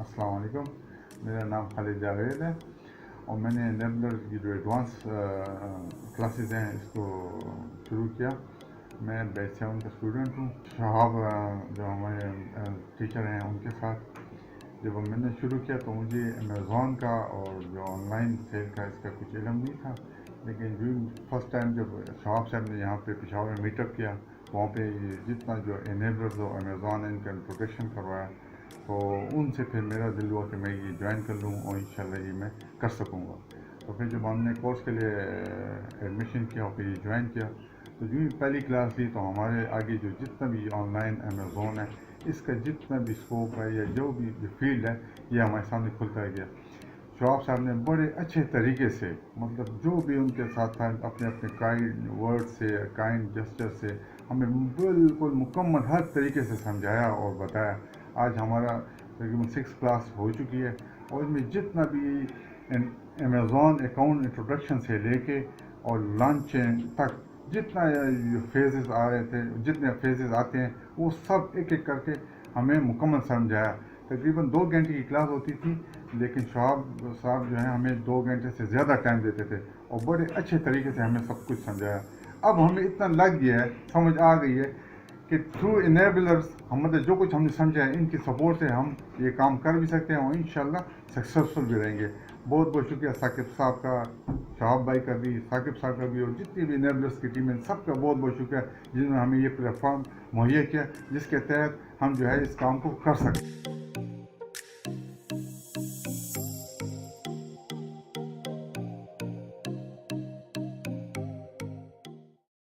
السلام علیکم. میرا نام خالد جاوید ہے اور میں نے نیبلر کی جو ایڈوانس کلاسز ہیں اس کو شروع کیا. میں بیچ 7 کا اسٹوڈنٹ ہوں. شہاب جو ہمارے ٹیچر ہیں ان کے ساتھ جب میں نے شروع کیا تو مجھے امیزون کا اور جو آن لائن سیل کا اس کا کچھ علم نہیں تھا. لیکن جو فرسٹ ٹائم جب شہاب صاحب نے یہاں پہ پشاور میں میٹ اپ کیا وہاں پہ جتنا جو انیبلرز اور امیزون ان کا انٹروڈکشن کروایا تو ان سے پھر میرا دل ہوا کہ میں یہ جوائن کر لوں اور انشاءاللہ یہ میں کر سکوں گا. تو پھر جب ہم نے کورس کے لیے ایڈمیشن کیا اور پھر یہ جوائن کیا تو جو پہلی کلاس لی تو ہمارے آگے جو جتنا بھی آن لائن امیزون ہے اس کا جتنا بھی اسکوپ ہے یا جو بھی فیلڈ ہے یہ ہمارے سامنے کھلتا گیا. شعیب صاحب نے بڑے اچھے طریقے سے مطلب جو بھی ان کے ساتھ تھا اپنے اپنے کائنڈ ورڈ سے کائنڈ جسچر سے ہمیں بالکل مکمل ہر طریقے سے سمجھایا اور بتایا. آج ہمارا تقریباً 6 کلاس ہو چکی ہے اور اس میں جتنا بھی امیزون اکاؤنٹ انٹروڈکشن سے لے کے اور لانچنگ تک جتنا فیزز آ رہے تھے جتنے فیزز آتے ہیں وہ سب ایک ایک کر کے ہمیں مکمل سمجھایا. تقریباً 2 گھنٹے کی کلاس ہوتی تھی لیکن شعیب صاحب جو ہیں ہمیں 2 گھنٹے سے زیادہ ٹائم دیتے تھے اور بڑے اچھے طریقے سے ہمیں سب کچھ سمجھایا. اب ہمیں اتنا لگ گیا ہے سمجھ آ گئی ہے کہ تھرو انیبلرز ہم مطلب جو کچھ ہم نے سمجھا ہے ان کی سپورٹ سے ہم یہ کام کر بھی سکتے ہیں اور انشاءاللہ سکسیسفل بھی رہیں گے. بہت بہت شکریہ ثاقب صاحب کا, شہاب بھائی کا بھی, ثاقب صاحب کا بھی اور جتنی بھی انیبلرز کی ٹیم ہے سب کا بہت بہت شکریہ جنہوں نے ہمیں یہ پلیٹ فارم مہیا کیا جس کے تحت ہم جو ہے اس کام کو کر سکیں.